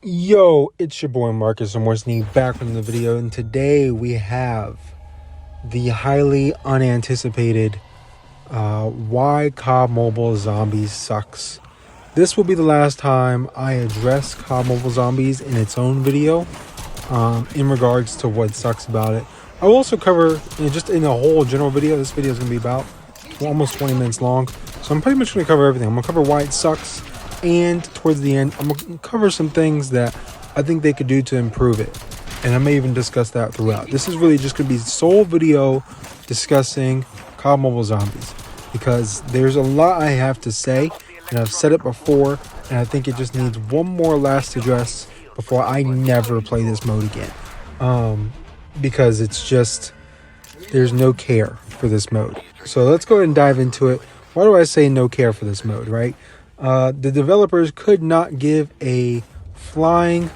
Yo, it's your boy Marcus and Sneak back from the video, and today we have the highly unanticipated why COD Mobile Zombies sucks. This will be the last time I address COD Mobile Zombies in its own video in regards to what sucks about it. I will also cover, just in a whole general video, this video is going to be about almost 20 minutes long, so I'm pretty much going to cover everything. I'm going to cover why it sucks, and towards the end, I'm going to cover some things that I think they could do to improve it. And I may even discuss that throughout. This is really just going to be sole video discussing COD Mobile Zombies, because there's a lot I have to say, and I've said it before, and I think it just needs one more last address before I never play this mode again. Because it's just, there's no care for this mode. So let's go ahead and dive into it. Why do I say no care for this mode, right? The developers could not give a flying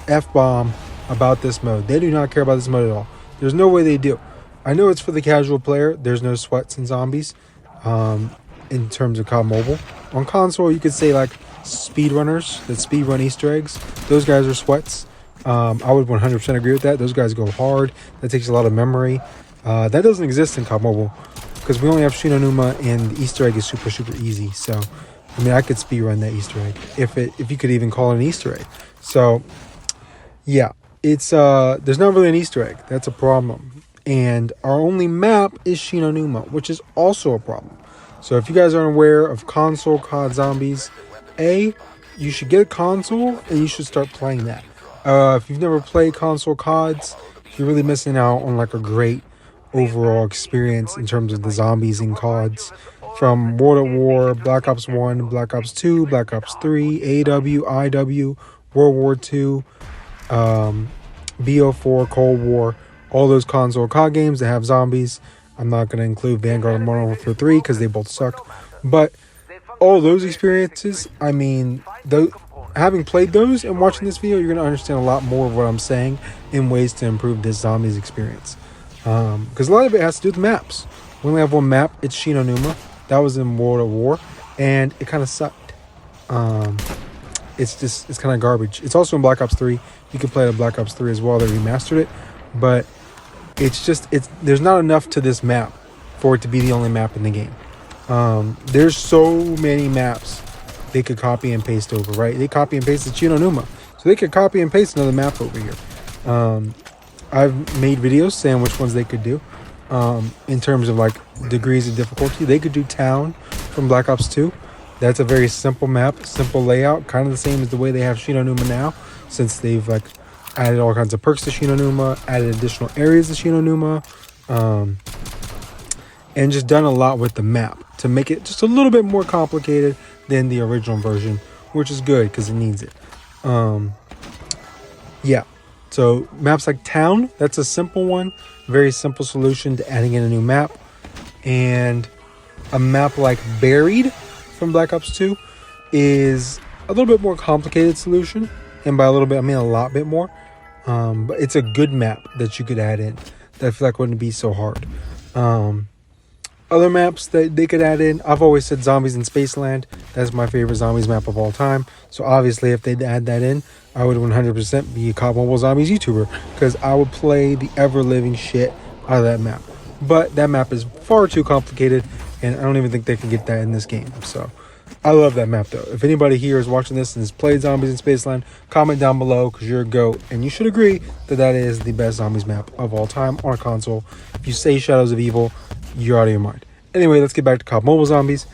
F-bomb about this mode. They do not care about this mode at all. There's no way they do. I know it's for the casual player. There's no sweats in zombies in terms of COD Mobile. On console, you could say like speedrunners that speedrun Easter eggs. Those guys are sweats. I would 100% agree with that. Those guys go hard. That takes a lot of memory. That doesn't exist in COD Mobile because we only have Shinonuma, and the Easter egg is super easy. So, I mean, I could speedrun that Easter egg if you could even call it an Easter egg. So, yeah, it's there's not really an Easter egg. That's a problem. And our only map is Shinonuma, which is also a problem. So if you guys aren't aware of console COD Zombies, you should get a console and you should start playing that. If you've never played console CODs, you're really missing out on like a great overall experience in terms of the zombies in CODs. From World at War, Black Ops 1, Black Ops 2, Black Ops 3, AW, IW, World War 2, BO4, Cold War, all those console COD games that have zombies. I'm not going to include Vanguard and Modern Warfare 3 because they both suck. But all those experiences, I mean, having played those and watching this video, you're going to understand a lot more of what I'm saying in ways to improve this zombies experience. Because a lot of it has to do with maps. We only have one map. It's Shinonuma. That was in World at War, and it kind of sucked. It's kind of garbage. It's also in Black Ops 3. You can play the Black Ops 3 as well. They remastered it, but there's not enough to this map for it to be the only map in the game. There's so many maps they could copy and paste over, right? They copy and pasted Shinonuma, so they could copy and paste another map over here. I've made videos saying which ones they could do. In terms of like degrees of difficulty, they could do Town from Black Ops 2. That's a very simple map, simple layout, kind of the same as the way they have Shinonuma now, since they've like added all kinds of perks to Shinonuma, added additional areas to Shinonuma, and just done a lot with the map to make it just a little bit more complicated than the original version, which is good because it needs it. Yeah. So maps like Town, that's a simple one, very simple solution to adding in a new map. And a map like Buried from Black Ops 2 is a little bit more complicated solution. And by a little bit, I mean a lot bit more. But it's a good map that you could add in that I feel like wouldn't be so hard. Other maps that they could add in, I've always said Zombies in Spaceland. That's my favorite zombies map of all time. So obviously if they'd add that in, I would 100% be a COD Mobile Zombies YouTuber, because I would play the ever-living shit out of that map. But that map is far too complicated, and I don't even think they can get that in this game. So I love that map though. If anybody here is watching this and has played Zombies in Spaceland, comment down below, because you're a GOAT, and you should agree that that is the best zombies map of all time on a console. If you say Shadows of Evil, you're out of your mind. Anyway, let's get back to COD Mobile Zombies.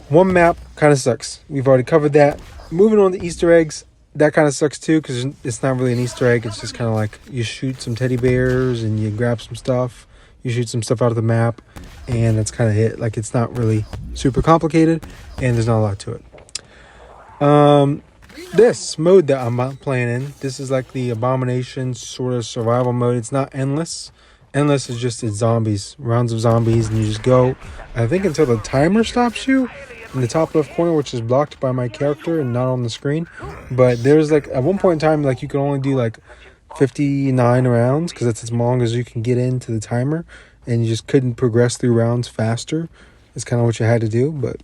One map kind of sucks. We've already covered that. Moving on to Easter eggs, that kind of sucks too, because it's not really an Easter egg. It's just kind of like you shoot some teddy bears and you grab some stuff. You shoot some stuff out of the map, and that's kind of it. Like, it's not really super complicated, and there's not a lot to it. This mode that I'm playing in, this is like the Abomination sort of survival mode. It's not endless. Endless is just it's zombies, rounds of zombies, and you just go, I think, until the timer stops you in the top left corner, which is blocked by my character and not on the screen. But there's like, at one point in time, like you can only do like 59 rounds, because that's as long as you can get into the timer, and you just couldn't progress through rounds faster. It's kind of what you had to do. But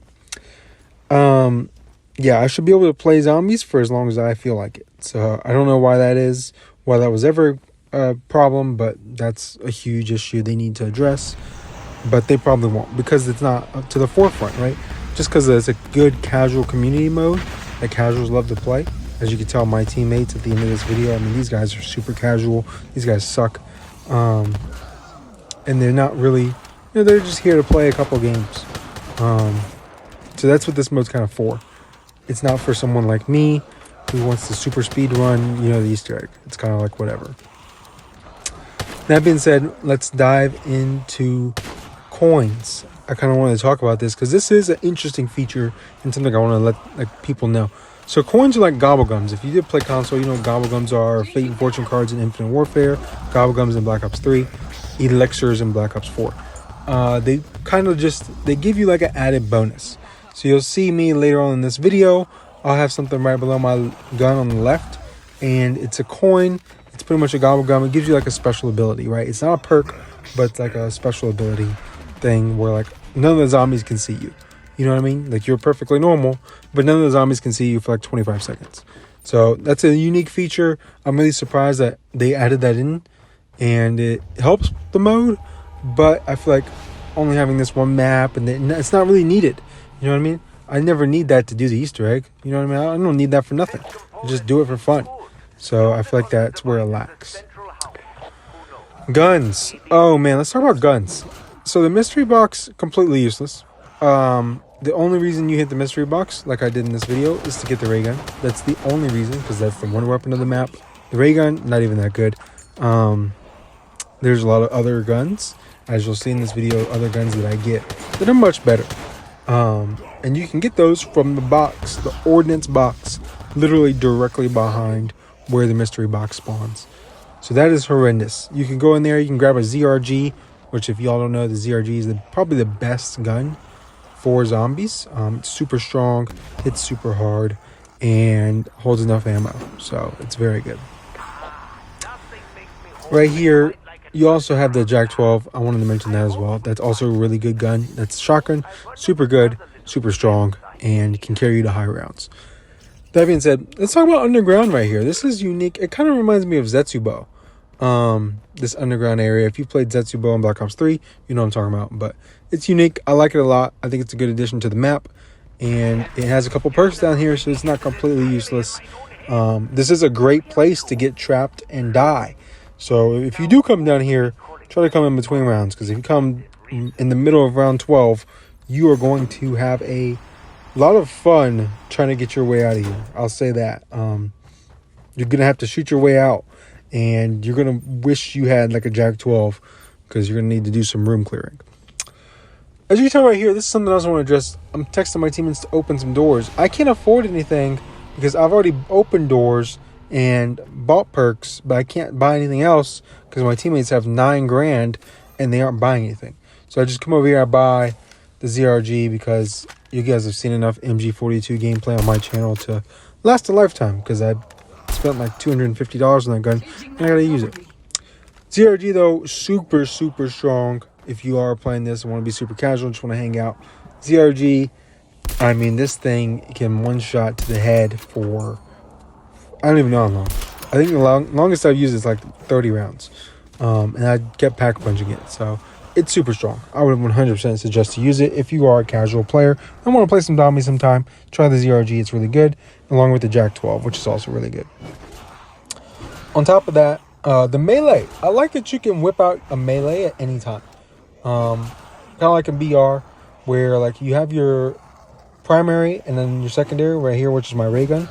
yeah, I should be able to play zombies for as long as I feel like it. So I don't know why that is, why that was ever a problem, but that's a huge issue they need to address. But they probably won't, because it's not up to the forefront, right? Just because it's a good casual community mode that casuals love to play. As you can tell, my teammates at the end of this video, I mean, these guys are super casual. These guys suck. And they're not really, they're just here to play a couple games. So that's what this mode's kind of for. It's not for someone like me who wants to super speed run, the Easter egg. It's kind of like whatever. That being said, let's dive into coins. I kind of wanted to talk about this because this is an interesting feature and something I want to let people know. So coins are like gobblegums. If you did play console, you know what gobblegums are. Fate and Fortune cards in Infinite Warfare, gobblegums in Black Ops 3, elixirs in Black Ops 4. They kind of they give you like an added bonus. So you'll see me later on in this video. I'll have something right below my gun on the left, and it's a coin. It's pretty much a gobblegum. It gives you like a special ability, right? It's not a perk, but it's like a special ability thing where like none of the zombies can see you. You know what I mean? Like you're perfectly normal, but none of the zombies can see you for like 25 seconds. So that's a unique feature. I'm really surprised that they added that in, and it helps the mode, but I feel like only having this one map and it's not really needed. You know what I mean? I never need that to do the Easter egg. You know what I mean? I don't need that for nothing. I just do it for fun. So I feel like that's where it lacks. Guns. Oh man, let's talk about guns. So the mystery box, completely useless. The only reason you hit the mystery box, like I did in this video, is to get the ray gun. That's the only reason, because that's the one weapon of the map. The ray gun, not even that good. There's a lot of other guns, as you'll see in this video, other guns that I get that are much better. And you can get those from the box, the ordnance box, literally directly behind where the mystery box spawns. So that is horrendous. You can go in there, you can grab a ZRG, which if y'all don't know, the ZRG is probably the best gun for zombies. It's super strong, hits super hard, and holds enough ammo. So it's very good. Right here, you also have the JAK 12. I wanted to mention that as well. That's also a really good gun. That's shotgun, super good, super strong, and can carry you to high rounds. That being said, let's talk about underground right here. This is unique. It kind of reminds me of Zetsubo. This underground area. If you played Zetsubo in Black Ops 3, you know what I'm talking about. But it's unique. I like it a lot. I think it's a good addition to the map. And it has a couple perks down here, so it's not completely useless. This is a great place to get trapped and die. So if you do come down here, try to come in between rounds. Because if you come in the middle of round 12, you are going to have a lot of fun trying to get your way out of here. I'll say that. You're going to have to shoot your way out. And you're going to wish you had like a JAK 12, because you're going to need to do some room clearing. As you can tell right here, this is something else I want to address. I'm texting my teammates to open some doors. I can't afford anything because I've already opened doors and bought perks, but I can't buy anything else because my teammates have $9 grand and they aren't buying anything. So I just come over here, I buy the ZRG because you guys have seen enough MG42 gameplay on my channel to last a lifetime, because I spent like $250 on that gun and I gotta use it. ZRG though, super strong. If you are playing this and want to be super casual, just want to hang out, ZRG, I mean, this thing can one shot to the head for, I don't even know how long. I think the longest I've used is like 30 rounds. And I kept pack punching it. So it's super strong. I would 100% suggest to use it if you are a casual player and want to play some zombies sometime. Try the ZRG, it's really good, along with the JAK 12, which is also really good. On top of that, the melee. I like that you can whip out a melee at any time. Kind of like in BR, where like you have your primary and then your secondary right here, which is my ray gun,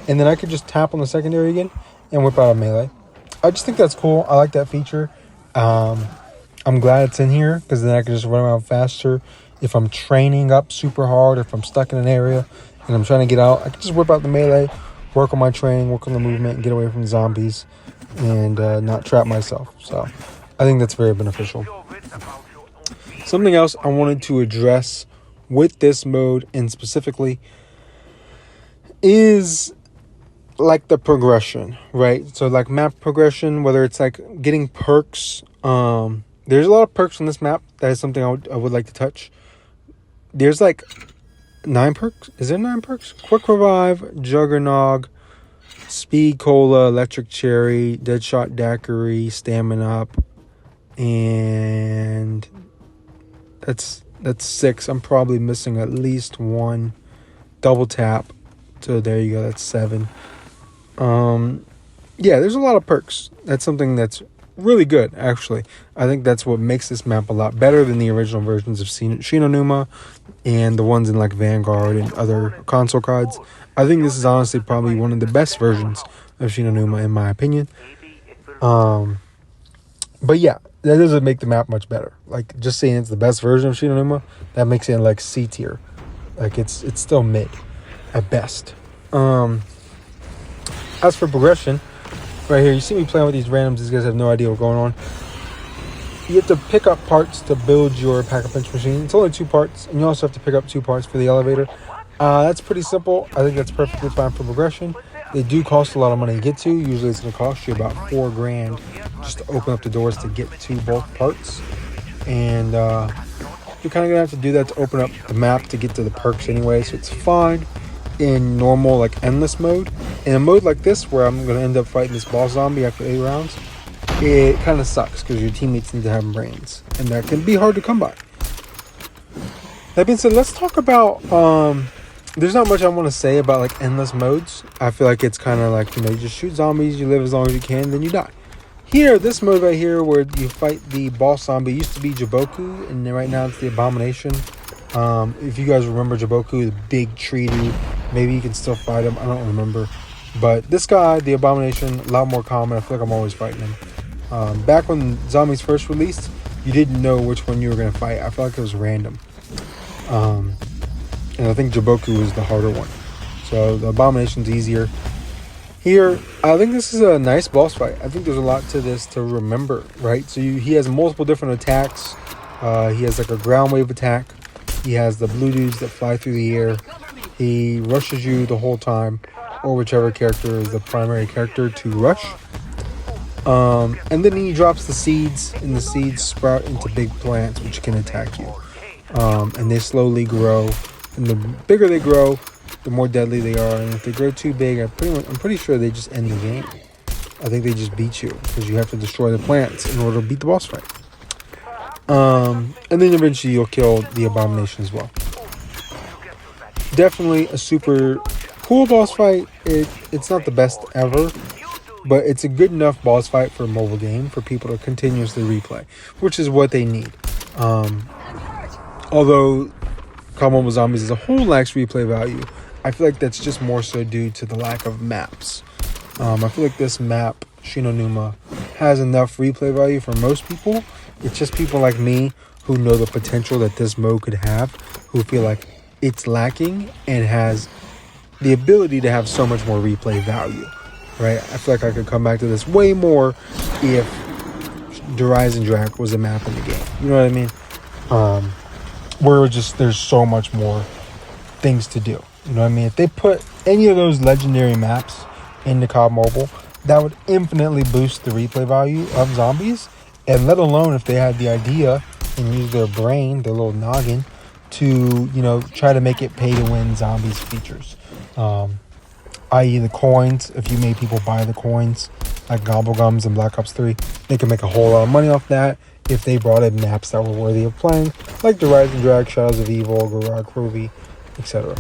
and then I could just tap on the secondary again and whip out a melee. I just think that's cool. I like that feature. I'm glad it's in here, because then I can just run around faster. If I'm training up super hard, if I'm stuck in an area and I'm trying to get out, I can just whip out the melee, work on my training, work on the movement, and get away from zombies and not trap myself. So I think that's very beneficial. Something else I wanted to address with this mode, and specifically, is like the progression, right? So like map progression, whether it's like getting perks. There's a lot of perks on this map. That is something I would like to touch. There's like 9 perks. Is there 9 perks? Quick Revive, Juggernog, Speed Cola, Electric Cherry, Deadshot Daiquiri, Stamina Up, and that's 6. I'm probably missing at least one. Double Tap. So there you go. That's 7. Yeah, there's a lot of perks. That's something that's really good, actually. I think that's what makes this map a lot better than the original versions of Shinonuma and the ones in like Vanguard and other console cards. I think this is honestly probably one of the best versions of Shinonuma in my opinion. But yeah, that doesn't make the map much better. Like, just saying it's the best version of Shinonuma, that makes it like C tier. Like, it's still mid at best. As for progression, right here, you see me playing with these randoms. These guys have no idea what's going on. You have to pick up parts to build your Pack-a-Punch machine. It's only 2 parts, and you also have to pick up 2 parts for the elevator. That's pretty simple. I think that's perfectly fine for progression. They do cost a lot of money to get to. Usually it's going to cost you about $4 grand just to open up the doors to get to both parts. And you're kind of going to have to do that to open up the map to get to the perks anyway, so it's fine in normal, like, endless mode. In a mode like this, where I'm going to end up fighting this boss zombie after 8 rounds, it kind of sucks because your teammates need to have brains, and that can be hard to come by. That being said, let's talk about, there's not much I want to say about, like, endless modes. I feel like it's kind of like, you know, you just shoot zombies, you live as long as you can, then you die. Here, this mode right here, where you fight the boss zombie, used to be Jaboku, and right now it's the Abomination. If you guys remember Jaboku, the big tree dude, maybe you can still fight him, I don't remember. But this guy, the Abomination, a lot more common. I feel like I'm always fighting him. Back when zombies first released, you didn't know which one you were going to fight. I felt like it was random. And I think Jaboku was the harder one. So the Abomination's easier. Here, I think this is a nice boss fight. I think there's a lot to this to remember, right? So he has multiple different attacks. He has like a ground wave attack. He has the blue dudes that fly through the air. He rushes you the whole time, or whichever character is the primary character to rush. And then he drops the seeds, and the seeds sprout into big plants which can attack you. And they slowly grow, and the bigger they grow, the more deadly they are. And if they grow too big, I'm pretty sure they just end the game. I think they just beat you because you have to destroy the plants in order to beat the boss fight. And then eventually you'll kill the Abomination as well. Definitely a super cool boss fight. It's not the best ever, but it's a good enough boss fight for a mobile game for people to continuously replay, which is what they need. Although COD Mobile Zombies as a whole lacks replay value, I feel like that's just more so due to the lack of maps. I feel like this map, Shinonuma, has enough replay value for most people. It's just people like me who know the potential that this mode could have, who feel like it's lacking and has the ability to have so much more replay value, right? I feel like I could come back to this way more if Horizon Drac was a map in the game. You know what I mean? Where there's so much more things to do. You know what I mean? If they put any of those legendary maps into COD Mobile, that would infinitely boost the replay value of zombies. And let alone if they had the idea and use their brain, their little noggin, to, you know, try to make it pay to win zombies features. I.e. the coins. If you made people buy the coins, like Gobblegums and Black Ops 3, they can make a whole lot of money off that if they brought in maps that were worthy of playing, like the Horizon Drag, Shadows of Evil, Garage Groovy, etc.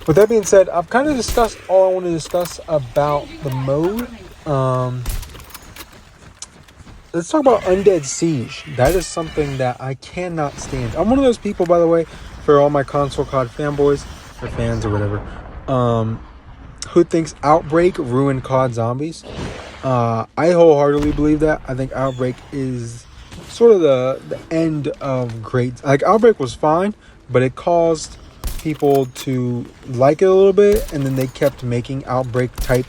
With that being said, I've kind of discussed all I want to discuss about the mode. Let's talk about Undead Siege. That is something that I cannot stand. I'm one of those people, by the way, for all my console COD fanboys, or fans or whatever, who thinks Outbreak ruined COD Zombies. I wholeheartedly believe that. I think Outbreak is sort of the end of great. Like, Outbreak was fine, but it caused people to like it a little bit, and then they kept making Outbreak type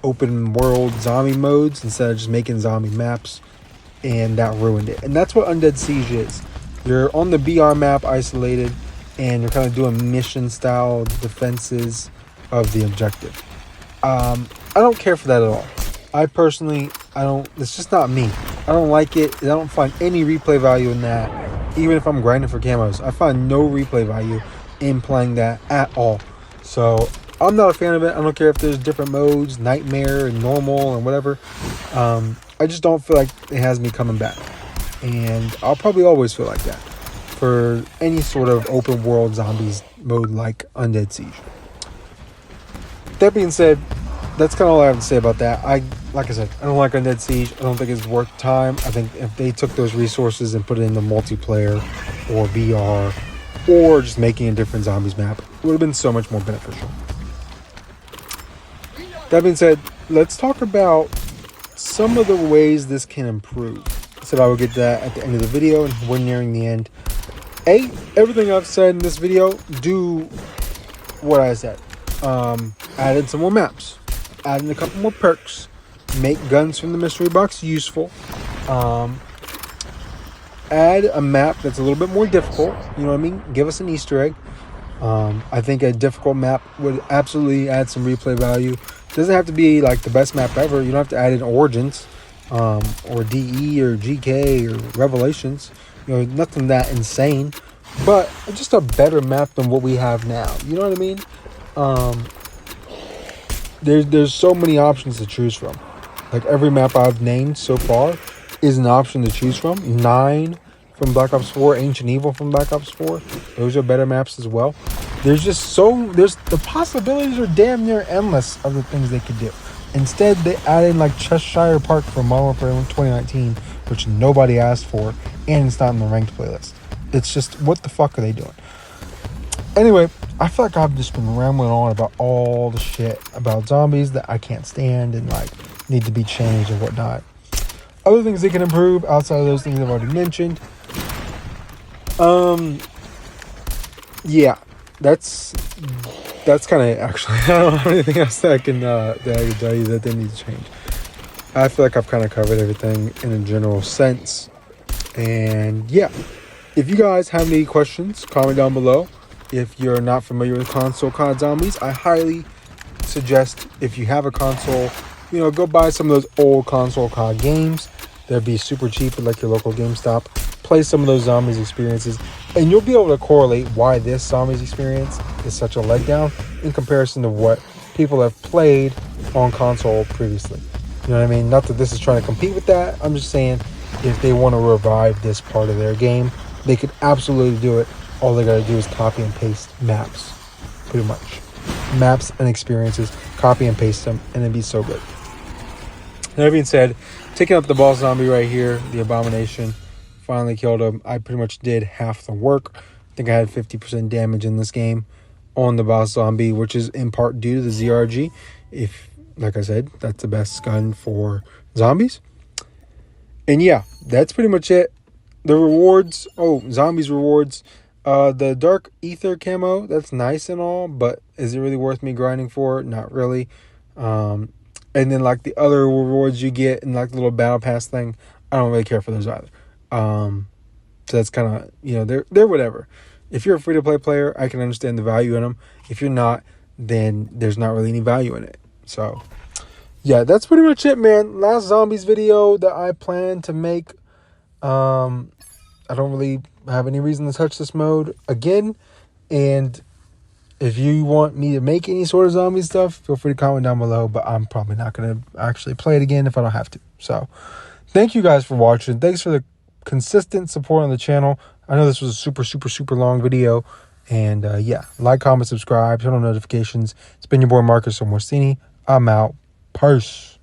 open world zombie modes instead of just making zombie maps, and that ruined it. And that's what Undead Siege is. You're on the BR map isolated, and you're kind of doing mission style defenses of the objective. I don't care for that at all. I personally, it's just not me. I don't like it. I don't find any replay value in that. Even if I'm grinding for camos, I find no replay value in playing that at all. So I'm not a fan of it. I don't care if there's different modes, nightmare and normal and whatever. I just don't feel like it has me coming back. And I'll probably always feel like that for any sort of open world zombies mode like Undead Siege. That being said, that's kind of all I have to say about that. Like I said, I don't like Undead Siege. I don't think it's worth time. I think if they took those resources and put it in the multiplayer or VR or just making a different zombies map, it would have been so much more beneficial. That being said, let's talk about some of the ways this can improve. I said I would get to that at the end of the video, and we're nearing the end. Everything I've said in this video, do what I said. Add in some more maps, add in a couple more perks, make guns from the mystery box useful, add a map that's a little bit more difficult, you know what I mean? Give us an Easter egg. I think a difficult map would absolutely add some replay value. It doesn't have to be like the best map ever. You don't have to add in Origins, or DE or GK or Revelations. You know, nothing that insane, but just a better map than what we have now. You know what I mean? There's so many options to choose from. Like every map I've named so far is an option to choose from. 9 from Black Ops 4, Ancient Evil from Black Ops 4. Those are better maps as well. There's the possibilities are damn near endless of the things they could do. Instead, they added like Cheshire Park from Modern Warfare 2019, which nobody asked for, and it's not in the ranked playlist. It's just, what the fuck are they doing? Anyway, I feel like I've just been rambling on about all the shit about zombies that I can't stand and like need to be changed and whatnot. Other things they can improve outside of those things I've already mentioned. Yeah, that's kind of actually. I don't have anything else that I can tell you that they need to change. I feel like I've kind of covered everything in a general sense. And yeah, if you guys have any questions, comment down below. If you're not familiar with console COD zombies, I highly suggest, if you have a console, go buy some of those old console COD games. They'll be super cheap at like your local GameStop. Play some of those zombies experiences, and you'll be able to correlate why this zombies experience is such a letdown in comparison to what people have played on console previously. You know what I mean? Not that this is trying to compete with that. I'm just saying, if they want to revive this part of their game, they could absolutely do it. All they got to do is copy and paste maps, pretty much. Maps and experiences, copy and paste them, and it'd be so good. That being said, taking up the boss zombie right here, the Abomination, finally killed him. I pretty much did half the work. I think I had 50% damage in this game on the boss zombie, which is in part due to the ZRG. If, like I said, that's the best gun for zombies. And yeah, that's pretty much it. The rewards, zombies rewards. The Dark Ether camo, that's nice and all, but is it really worth me grinding for it? Not really. And then like the other rewards you get in like the little battle pass thing, I don't really care for those either. So that's kind of, they're whatever. If you're a free-to-play player, I can understand the value in them. If you're not, then there's not really any value in it. So yeah, that's pretty much it, man. Last zombies video that I plan to make. I don't really have any reason to touch this mode again. And if you want me to make any sort of zombie stuff, feel free to comment down below. But I'm probably not going to actually play it again if I don't have to. So thank you guys for watching. Thanks for the consistent support on the channel. I know this was a super, super, super long video. And yeah, like, comment, subscribe, turn on notifications. It's been your boy Marcus Morsini. I'm out. Peace.